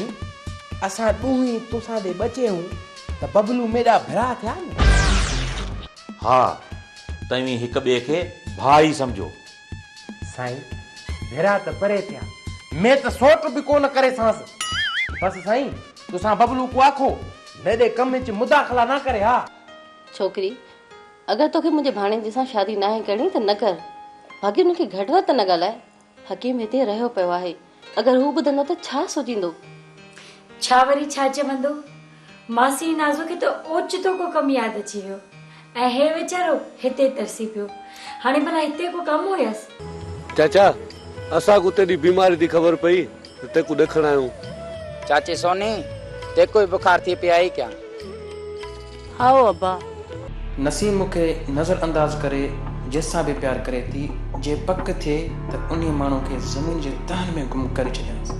साईं असां तूं ही तोसां दे बचे हूं त बबलू मेरा भरा थिया न। हा तव्हीं हिक ॿिए खे भाई सम्झो। साईं भेरा त परे थिया मैं त सोट बि कोन करे सांस। बस साईं तोसां बबलू को आखो मेरे कम च मुदाखला ना करे। हा छोकिरी अगरि तोखे मुंहिंजे भाणेजे सां शादी नाहे करणी त न कर, बाक़ी हुनखे घटि वधि त न ॻाल्हाए। हकीम हिते रहियो पियो आहे, अगरि हू ॿुधंदो त छा सोचींदो? छा वरी छा चवंदो? मासी नाज़ो खे त ओचितो को कम यादि अची वियो ऐं हे वीचारो हिते तरसी पियो। हाणे भला हिते को कम हुयसि? चाचा असां को तेरी बीमारी दी खबर पई ते को देखण आयो। चाची सोनी ते कोई बुखार थी पिया ही क्या? हाओ अब्बा। नसीम मूंखे नज़रअंदाज करे जंहिंसां बि प्यार करे थी जे पक थिए त उन माण्हू खे ज़मीन जे तहनि में गुम करे छॾियांसि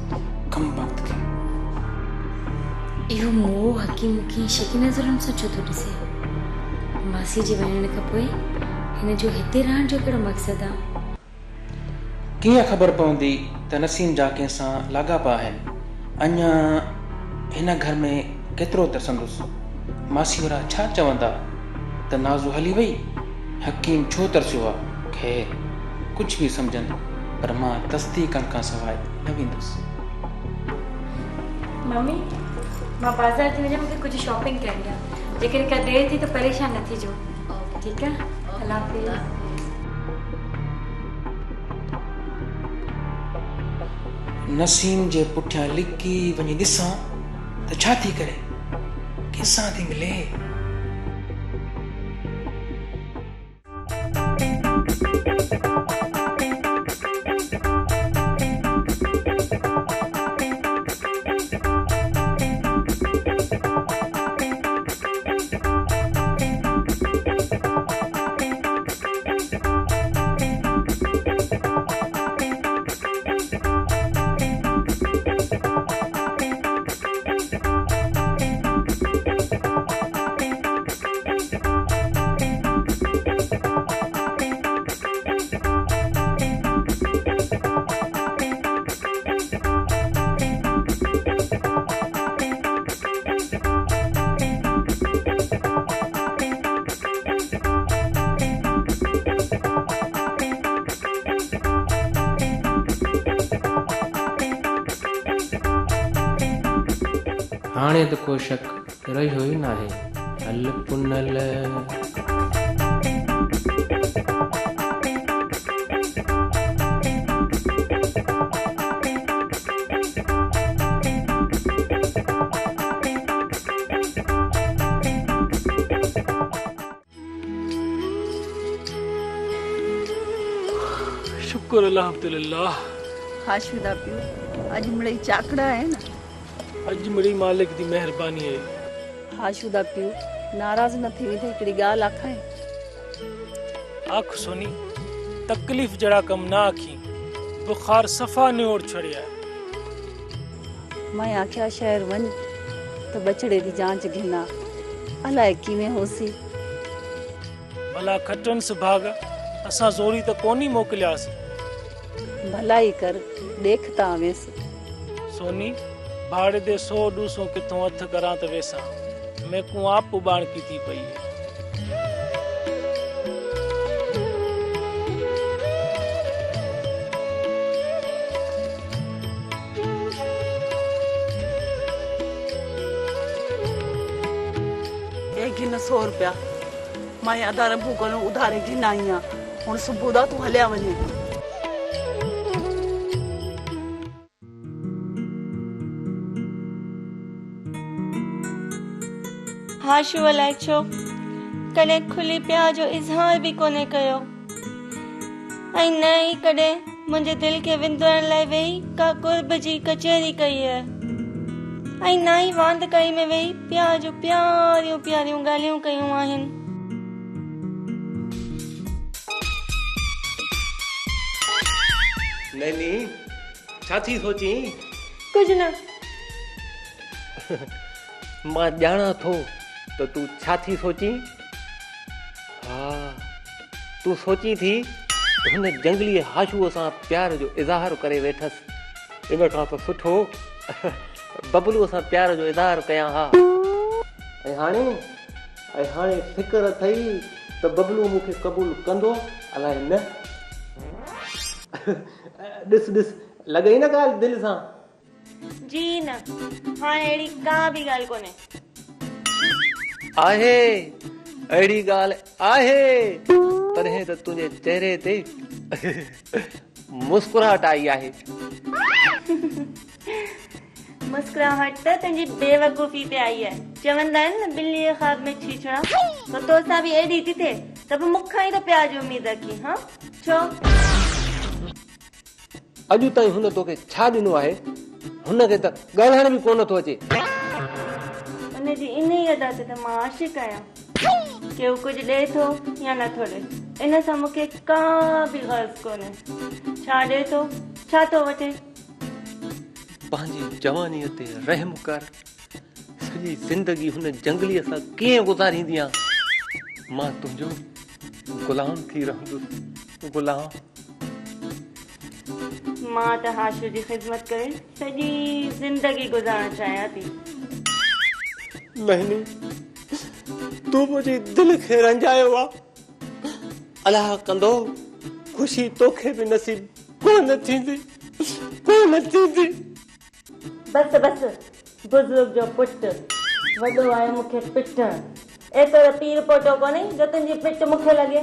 कम वक़्त खे। इहो मोह हकीम कीअं शकी नज़रनि सां छो थो ॾिसे? मासी जे वञण खां पोइ हिन जो हिते रहण जो कहिड़ो मक़सदु आहे? कीअं ख़बर पवंदी त नसीम जा कंहिंसां लाॻापा आहिनि? अञा हिन घर में केतिरो तरसंदुसि? मासी वारा छा चवंदा त नाज़ू हली वई, हकीम छो तरसियो आहे? ख़ैर कुझु बि सम्झनि पर मां तस्दीक करण खां सवाइ न वेंदुसि। मम्मी मां बाज़ार थी वञा, मूंखे कुझु शॉपिंग करणी आहे। जेकॾहिं का देरि थी त परेशान न थीजो, ठीकु आहे? अल्लाह हाफ़िज़। नसीम जे पुठियां लिकी वञी ॾिसां त छा थी करे, कंहिंसां थी मिले? हाणे त को शक रहियो ई नाहे। हल पुनल शुक्र अल्हम्दुलिल्लाह। हाशुदा पियो अज मिड़ई चाकड़ा है न? अज मिड़ी मालिक दी मेहरबानी है। हाशुदा पियो नाराज न थी थे हिकड़ी गाल आखाए। आख सोनी तकलीफ जड़ा कम ना आखी, बुखार सफा ने ओढ़ छड़िया। मैं आख्या शहर वन तो बछड़े दी जांच घिना अलाए किवें होसी। भला खटन सुभाग असा जोरी त कोनी मोकलियास। भलाई कर देखता आवेस। सोनी भाड़े दे 100-200 किथों हथ करा त वेसा मैं को आप उबाण की थी पई है। एक घिन 100 रुपया मैं आधार भूगोल उधारे घिना आईया हुन सुबह दा तू हलिया वने। हाशु अलाए छो कॾहिं खुली प्यार जो इज़हार बि कोन्हे कयो ऐं न ई कॾहिं मुंहिंजे दिलि खे विंदुरण लाइ वेही का कुर्ब जी कचहरी कई आहे ऐं न ई वांद कई में वेही प्यार जो प्यारियूं प्यारियूं ॻाल्हियूं कयूं आहिनि। नैनी छा थी सोची? कुझु न। मां ॼाणा थो तो तू छा थी सोची? हाँ तू सोची थी हुन जंगली हाशुअ सां प्यार जो इज़हार करे वेठसि। इन खां त सुठो बबलू सां प्यार जो इज़हार कयां हा। ऐं हाणे फिक्र अथई त बबलू मूंखे क़बूल कंदो अलाए न। ॾिस लॻई न ॻाल्हि दिलि सां? जी न, हाणे अहिड़ी का बि ॻाल्हि कोन्हे। आहे अहिड़ी ॻाल्हि आहे, तॾहिं त तुंहिंजे चेहरे ते मुस्कुराहट आई आहे। मुस्कुराहट त तुंहिंजी बेवकूफ़ी ते आई आहे। चवंदा आहिनि न बिल्लीअ ख़्वाब में छीछड़ा, त तोसां बि अहिड़ी थी थिए त पोइ मूंखां ई त प्यार जी उमेद रखी। हा छो? अॼु ताईं हुन तोखे छा ॾिनो आहे? हुनखे त ॻाल्हाइण बि कोन थो अचे। हुनजी इन ई अदा ते त मां आशिक़ आहियां कि हू कुझु ॾे थो या नथो ॾे। इन सां मूंखे का बि ग़र्ज़ कोन्हे। छा ॾे थो, छा थो वठे। पंहिंजी जवानीअ ते रहम कर। सॼी ज़िंदगी हुन जंगलीअ सां कीअं गुज़ारींदी आहियां। मां तुंहिंजो गुलाम थी रहंदुसि। गुलाम। मां त हाशू जी ख़िदमत करे सॼी ज़िंदगी गुज़ारणु चाहियां थी। महनी, तूं मुंहिंजी दिलि खे रंजायो आहे। अलाह कंदो ख़ुशी तोखे बि नसीब कोन थींदी। बस बुज़ुर्ग जो पुटु वॾो आहे मूंखे पिटण। एतिरो पीर पोटो कोन्हे जो तुंहिंजी पिट मूंखे लॻे।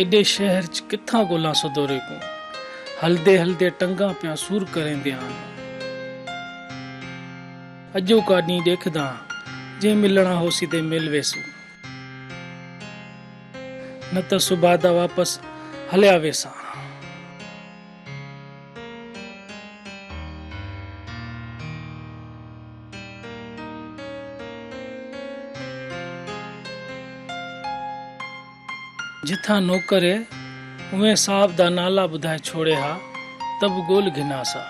एॾे शहर च किथां ॻोल्हां सुदोरे को। हलदे हलदे टंगा पिया सूर करेंदिया आहिनि। अॼो का ॾींहुं ॾेखदा जंहिं मिलणा होसी ते मिल वेसू, न त सुभादा वापसि हलिया वेसा। जिथां नौकरे उहे साहब दा नाला ॿुधाए छोड़े हा तब गोल घिनासा।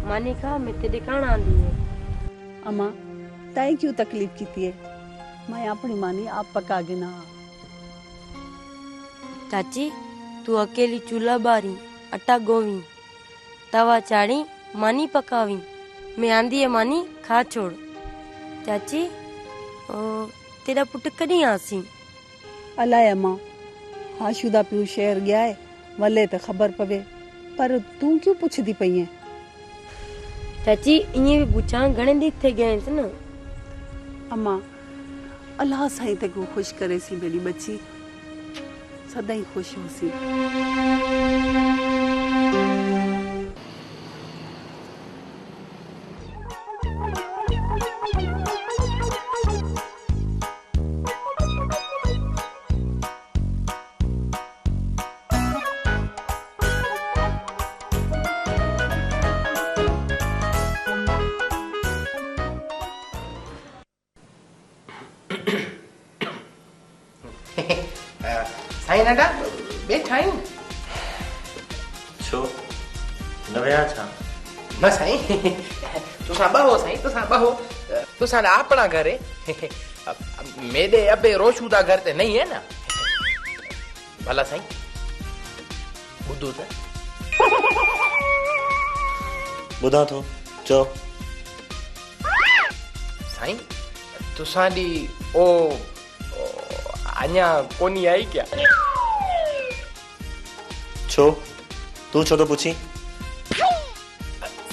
मानी का मैं तेरे काना आंदी है। अम्मा तय क्यों तकलीफ की थी? मैं अपनी मानी आप पका गिना। चाची तू अकेली चूल्हा बारी, आटा गोवी, तवा चाड़ी, मानी पकावी। मैं आंदी है मानी खा छोड़। चाची तेरा पुट कहीं आसी? अलाए अम्मा, हाशुदा पियो शहर गया है, वले तो खबर पवे, पर तू क्यों पुछदी पई है? चाची इए भी पूछा घणे दी थे गए न। अम्मा अल्लाह साईं ते को खुश करे सी मेरी बच्ची, सदाई खुश होसी। साईं नंढा बैठा आहियूं। छो न विया छा? न साईं तुसां बहो साईं, तुसां बहो। तो साडा अपना घर है। मेरे अबे रोशूदा घर ते नहीं है ना। भला साईं बुद्धू त बुधा तो चो साईं तुसांडी ओ अञा कोनी आई क्या? छो तू छो तो पूछी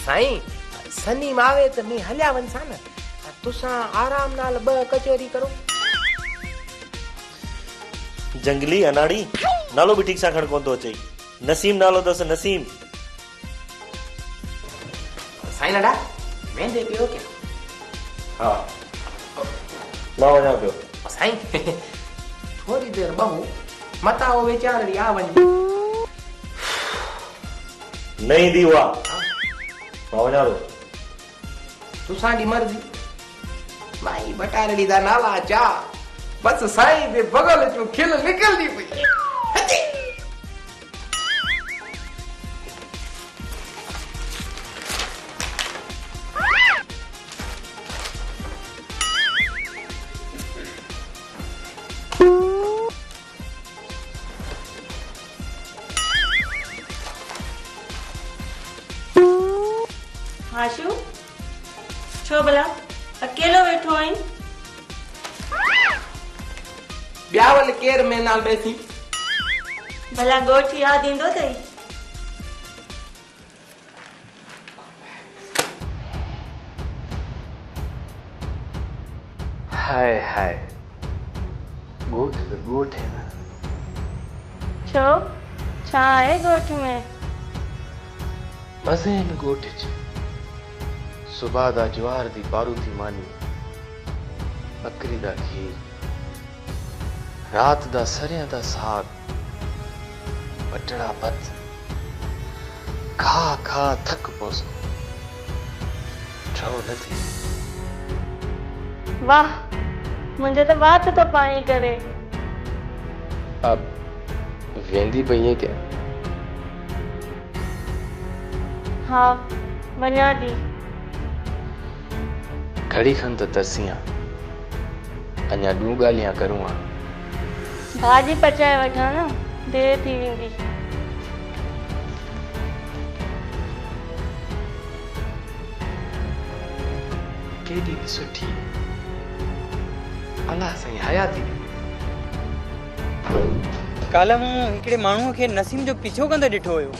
साईं सनी मावे त मैं हल्या वंसा न तुसा आराम नाल ब कचोरी करो। जंगली अनाड़ी नालो भी ठीक सा खड़ कोन तो अचे। नसीम नालो दस नसीम। साईं नडा वेंदे पियो क्या? हाँ ना वञा पियो। साईं थोड़ी देर बहु मता वो वेचारी आ वञ। नहीं दी हुआ ना वञा तो तुसांडी मर्जी। माई बटारड़ी दा नाला चा बस साईं दे बगल चो खिल निकलदी पई। हाशू छो भला अकेलो वेठो आहीं? ब्यावल केर में नाल बैसी। भला ॻोठ यादि ईंदो अथई? हाय हाय गोठ त गोठ है ना। छो छा आहे ॻोठ में? मज़े इन गोठ च सुबह दा ज्वार दी बारूदी मानी, बकरी दा खीर, रात दा सरियां दा साग, बटड़ा पत, खा खा थक पोसो ठो नथी। वाह मुंहिंजे त वात तो पाणी करे। अब वेंदी पई है क्या? हाँ वञा थी। घड़ी खन तो तरसियां अञा ॾूं ॻाल्हियां करूं आ। भाॼी पचाए वठां न देरि थी वेंदी। केॾी सुठी अलाह साईं हयाती। काल्ह मूं हिकिड़े माण्हूअ खे नसीम जो पीछो कंदे ॾिठो हुयो।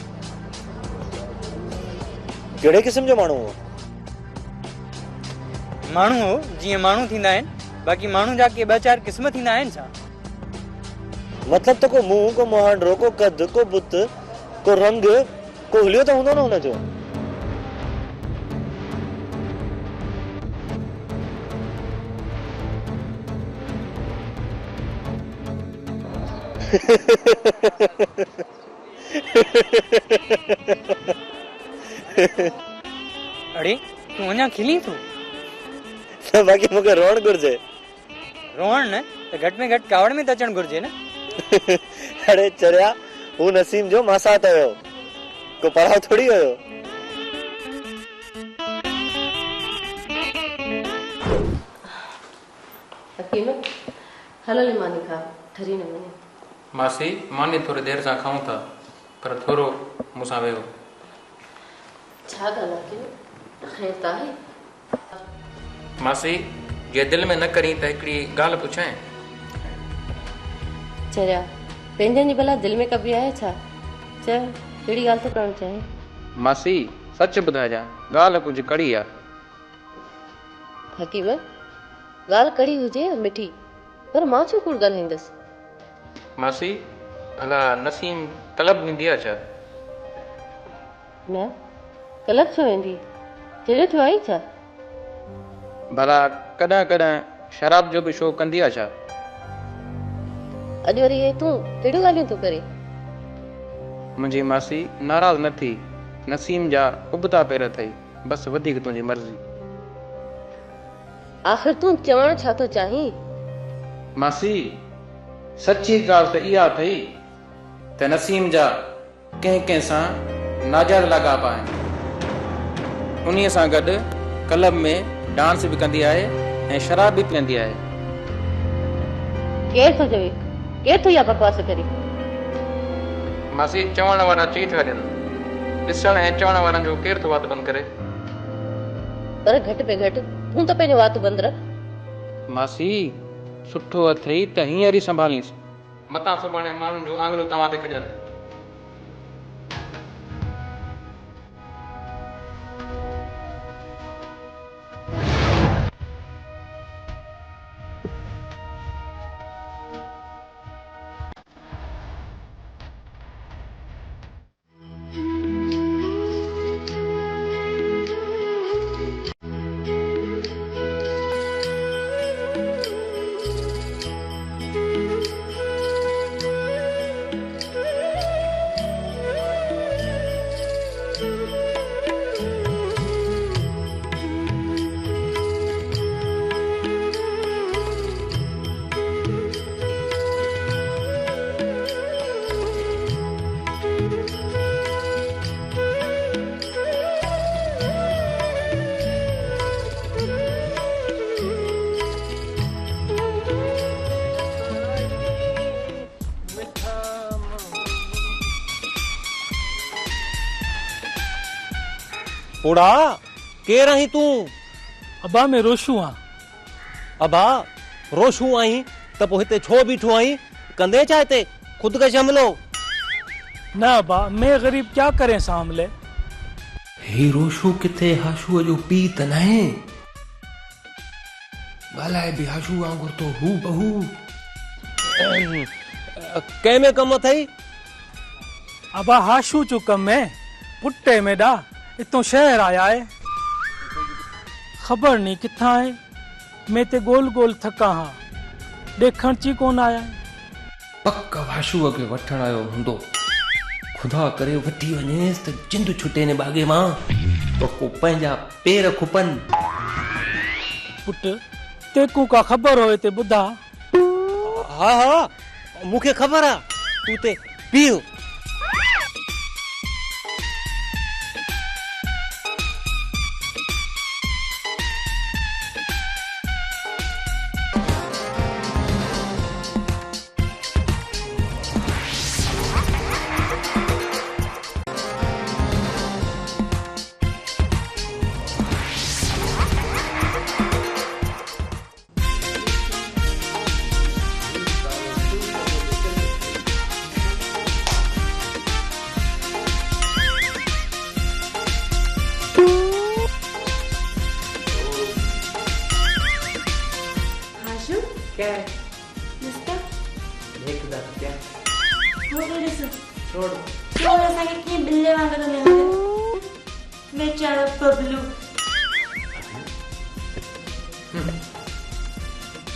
कहिड़े क़िस्म जो माण्हू हो? माण्हू हो जीअं माण्हू थींदा आहिनि, बाक़ी माण्हू जा के ॿ चारि क़िस्म थींदा आहिनि छा? मतलब तो को मुंह को मुहांडरो को कद को बुत को रंग को हुलियो तो हूंदो न हुनजो। अड़े तूं अञा खिली तूं? बाक़ी मूंखे रोअण घुर्जे। रोअण न त घटि में घटि कावड़ में त अचणु घुर्जे न। अड़े चरिया हू नसीम जो मासात हुयो, को पढ़ाव थोड़ी हुयो। हकीम हलले मानी खा ठरी न वञे। मासी मानी थोड़ी देर सां खाऊं था पर थोरो मूंसां वेहो। छा ॻाल्हि आहे हकीम? खैर त आहे? मासी जे दिल में न करी त हिकिड़ी ॻाल्हि पुछां। चरिया पंहिंजनि जी भला दिल में कबी आहे छा? चयो कहिड़ी ॻाल्हि थो करणु चाहे? मासी सच ॿुधाइजां ॻाल्हि कुझु कड़ी आहे। हकीम ॻाल्हि कड़ी हुजे या मिठी, पर मां छो कूड़ ॻाल्हाईंदसि? मासी भला नसीम तलब वेंदी आहे छा? न कलक छो वेंदी? जहिड़ो थियो आई छा? भला कॾहिं कॾहिं शराब जो बि शौक़ु कंदी आहे छा? अॼु वरी हे तूं कहिड़ियूं ॻाल्हियूं थो करे? मुंहिंजी मासी नाराज़ न थी। नसीम जा उबता पैर अथई, बसि वधीक तुंहिंजी मर्ज़ी। आख़िर तूं चवणु छा थो चाहीं? मासी सची ॻाल्हि त इहा अथई त नसीम जा कंहिं कंहिं सां नाजाइज़ लाॻापा आहिनि। उन्हीअ सां गॾु क्लब में डांस भी कंदी आहे ऐं शराब भी पीअंदी आहे। केरु थो चवे, केरु थो इहा बकवास करे? मासी चवण वारा चई था वञनि, ॾिसण ऐं चवण वारनि जो केरु थो वात बंदि करे। पर घटि में घटि तूं त पंहिंजो वात बंदि रख। मासी सुठो अथई त हींअर ई संभालीस, मतां सुभाणे माण्हुनि जो आंगलियूं तव्हां ते खॼनि। पोड़ा केर आहीं तूं? अबा मैं रोशू हाँ। अबा रोशू आहीं त पोइ हिते छो बीठो आहीं? कंदे छा हिते खुदकश हमलो? न अबा मैं गरीब क्या करें सामले। ही रोशू किथे हाशूअ जो पी त नाहे? ॻाल्हाए बि हाशू वांगुर तो हू बहू। कंहिंमें कम अथई? अबा हाशू जो कम है पुट्टे में डा इतो शहर आया है, खबर नहीं किथा है। मैं ते गोल गोल थका हाँ, देखण ची कोन आया है। पक हाशूअ खे वठण आयो हूंदो, खुदा करे वठी वञेसि त जिंद छुटे ने बागे मां, पको पंहिंजा पेर खुपन। पुट तेकू का खबर होए ते ॿुधा। हाँ हाँ मूंखे ख़बर आहे, तूं ते पीउ।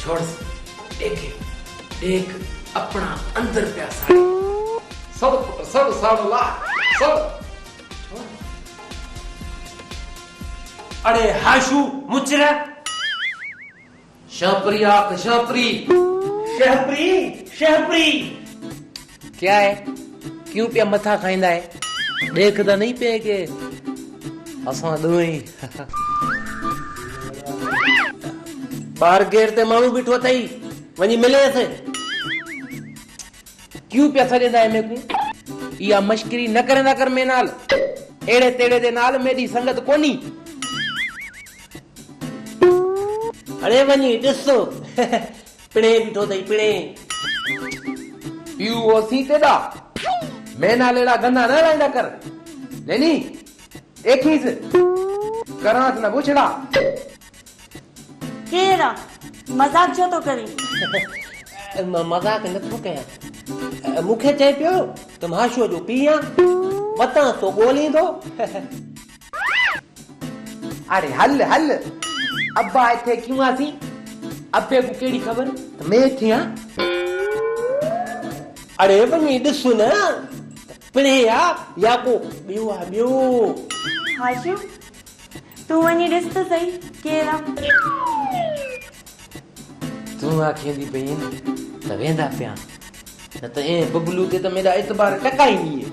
छोड़ देखे देख अपना अंदर प्या साड़ी सब साड़ला सब। अरे हाशू मुचरा शापरी आक शापरी शहपरी शहपरी। क्या है, क्यों पे मथा खाइंदा है? देखदा नहीं पे के असां दोई बाहर गेर ते माण्हू बीठो अथई, वञी मिलेसि। क्यों पिया सॾंदा है मेकू? इहा मश्करी न कर में नाल, एड़े तेड़े दे नाल मेरी संगत कोनी। अरे वञी ॾिसो पिणे बीठो अथई पिणे। पीऊ ओसी तेॾा मेना लेड़ा गंदा न रहंदा कर लेनी देखीस करास न बुछड़ा। केरा मजाक जो तो करी? मजाक नथो कयां, मूंखे चए पियो त हाशूअ जो पीउ आं, वतां तो ॻोल्हींदो। अरे हल हल अब्बा इथे क्यों आसी? अब्बे को केड़ी खबर त मैं इथे आं। अरे वञी ॾिस न पिणे आ या को ॿियो आ ॿियो। हाशू तू वञी ॾिस त सही केरा। तूं आखेंदी पई न त वेंदा पिया, न त ए बबलू ते त मेरा एतबार टकाईंदी है।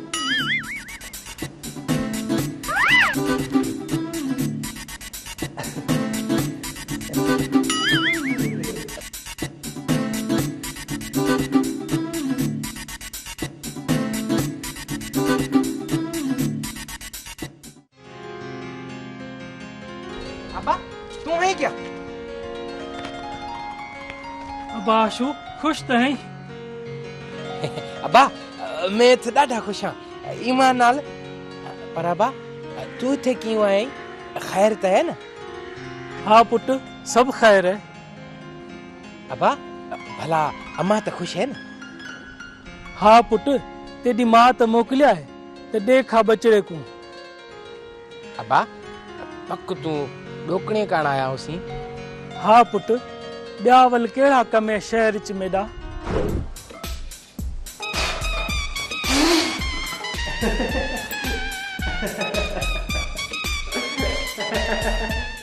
अबा आशू खुश त हैं? अबा मैं तो ॾाढा ख़ुशि हाँ ईमान नाल। पर अबा तू थे क्यों आए? खैर तो है ना? हाँ पुट सब खैर है। अबा भला अम्मा तो खुश है ना? हाँ पुट तेरी माँ तो मोकलिया है ते देखा बचड़े को। अबा पक तू डोकणे कान आया होसी? हाँ पुट ॿिया वल कहिड़ा कम है शहर च मेडा।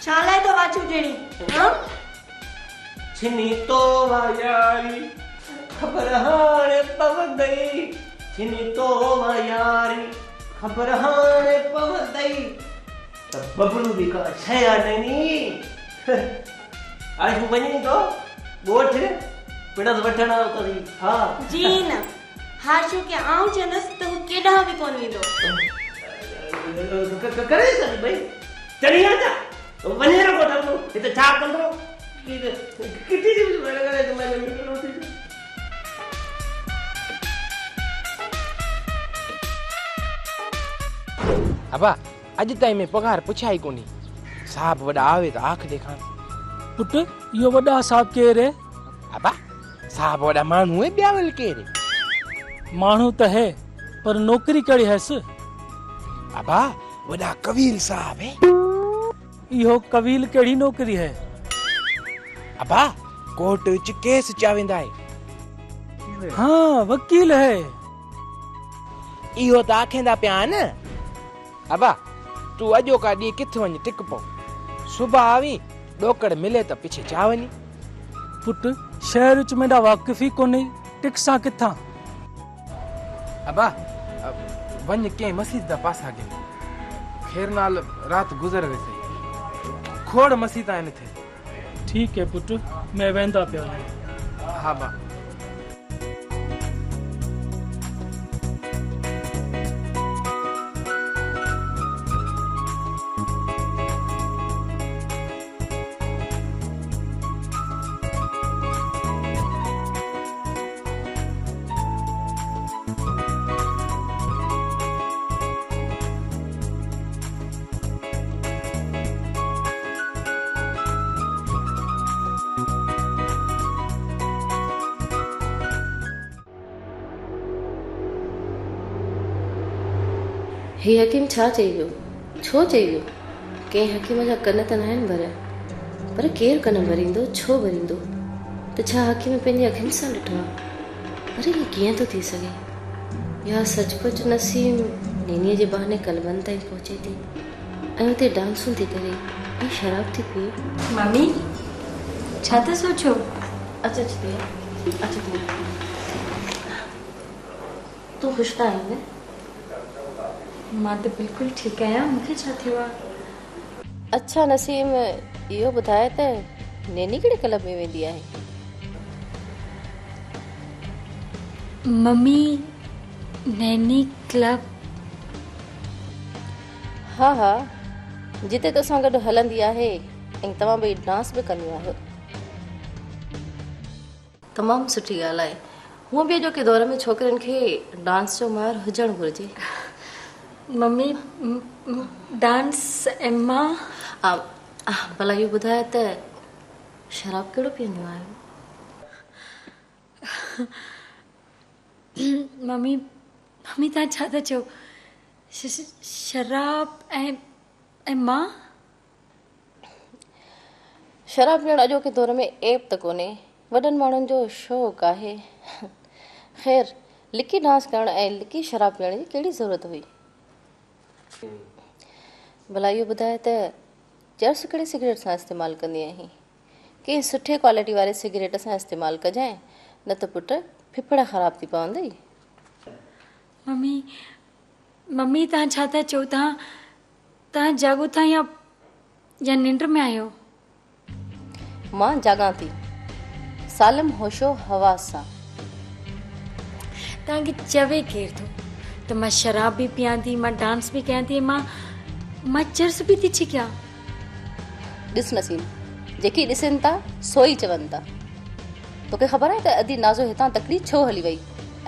छालाए तो वाचू जेड़ी हाँ? छिनी तो यारी खबर हाणे पवंदई, छिनी तो यारी खबर हाणे पवंदई त बबलू भी का छया नैनी। आज वञी तो ॻोठ पिणस वठण तरी। हाँ जी न हाशू के आऊं चंदस तो केॾा भी कोन वेंदो। करे सही भाई चली आजा वञे न ॻोठ में हिते छा कंदो किटी जी करे तो मैं निकलो थी। अबा अज ताईं में पगार पुछाई कोनी। साहब वडा आवे तो आंख देखा। पुट यो वडा साहब केर है? अबा साहब वडा मानू है ब्यावल केर? मानू तो है पर नौकरी कड़ी है स। अबा वडा कबील साहब है। यो कबील केड़ी नौकरी है? अबा कोर्ट च केस चावेंदा है। हाँ वकील है। इहो त आखेंदा पिया न। अबा तू अजो का डी किथे वञ टिक पो सुबह आवी डोकड़ मिले त पीछे चा वञी। पुट शहर च मेरा वाकिफी कोनी टिक सा किथा। अबा वञ के मस्जिद दा पासा गे खैर नाल रात गुजर वैसे खोड़ मस्जिद आने थे। ठीक है पुट मैं वेंदा पिया। हाँ बा हे हकीम छा चई वियो? छो चई वियो? कंहिं हकीम जा कन त न आहिनि भरिया, पर केरु कन भरींदो? छो भरींदो? त छा हकीम पंहिंजी अखियुनि सां ॾिठो आहे? अरे ये कीअं थो थी सघे? या सचुपचु नसीम नेनीअ जे बहाने कलबन ताईं पहुचे थी ऐं हुते डांसूं थी करे ऐं शराब थी पीए। मम्मी छा था सोचो? अच्छा अच्छा तूं ख़ुशि त आहीं न? मां त बिल्कुलु ठीकु आहियां। मूंखे छा थियो आहे? अच्छा नसीम इहो ॿुधाए त नेनी कहिड़े क्लब में वेंदी आहे? Mummy Naini club? हा हा जिते तोसां गॾु हलंदी आहे ऐं तव्हां ॿई डांस बि कंदियूं आहियो। तमामु सुठी ॻाल्हि आहे। हूअं बि अॼोके दौर में छोकिरियुनि खे डांस जो माहिर हुजणु घुरिजे। मम्मी डांस ऐं मां भला इहो ॿुधाए त शराब कहिड़ो पीअंदियूं आहियो? मम्मी तव्हां छा था चओ? शराब ऐं मां? शराब पीअण अॼोके दौर में ऐब त कोन्हे, वॾनि माण्हुनि जो शौक़ु आहे। ख़ैर लिकी डांस करण ऐं लिकी शराब पीअण जी कहिड़ी ज़रूरत हुई? भला इहो ॿुधाए त चर्स कहिड़े सिगरेट सां इस्तेमालु कंदी आहीं? कंहिं सुठे क्वालिटी वारे सिगरेट सां इस्तेमालु कजांइ, न त पुट फिफड़ ख़राब थी पवंदई। मम्मी तव्हां छा था चओ? तव्हां जागो था या निंड में आहियो? मां जागां थी सालिम होशो हवास सां। तव्हांखे चवे केरु थो त मां शराब बि पियां थी, मां डांस बि कयां थी, मां चर्स बि थी छिकियां? ॾिस नसीम जेकी ॾिसनि था सो ई चवनि था। तोखे ख़बर आहे त अदी नाज़ो हितां तकड़ी छो हली वई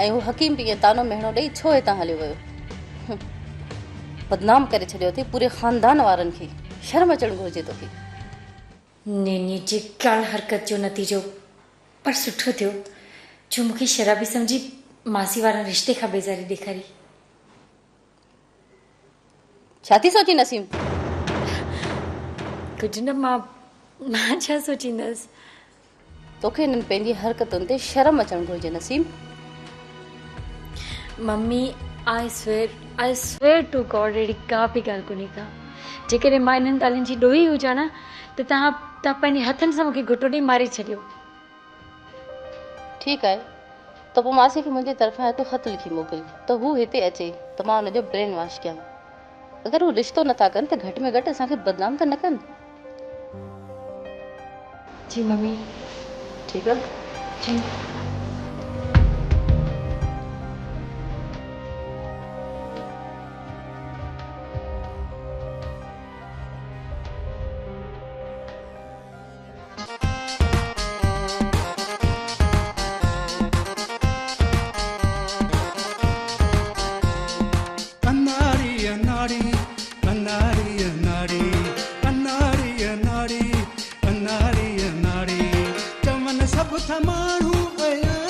ऐं हू हकीम बि ईअं तानो मेहणो ॾेई छो हितां हलियो वियो। बदनाम करे छॾियो अथई पूरे ख़ानदान वारनि खे। शर्म अचणु घुरिजे तोखे। नेनी जे ॻाल्हि हरकत जो नतीजो पर सुठो थियो जो मूंखे शराबी सम्झी मासी वारनि रिश्ते खां बेज़ारी ॾेखारी। छा थी सोची नसीम? कुझु न, मां छा सोचींदसि। तोखे हिननि पंहिंजी हरकतुनि ते शर्म अचणु घुरिजे Naseem. Mummy I swear to God अहिड़ी का बि ॻाल्हि कोन्हे का। जेकॾहिं मां इन्हनि ॻाल्हियुनि जी ॾोही हुजां न त तव्हां पंहिंजे हथनि सां मूंखे घुटो ॾेई मारे छॾियो। ठीकु आहे, त पोइ मासी खे मुंहिंजे तरफ़ां हिकु ख़त लिखी मोकिल त हू हिते अचे त मां हुनजो ब्रेन वॉश कयां। अगरि हू रिश्तो नथा कनि त घटि में घटि असांखे बदनाम त न कनि। जी मम्मी। ठीकु आहे जी। सब था माण्हू आया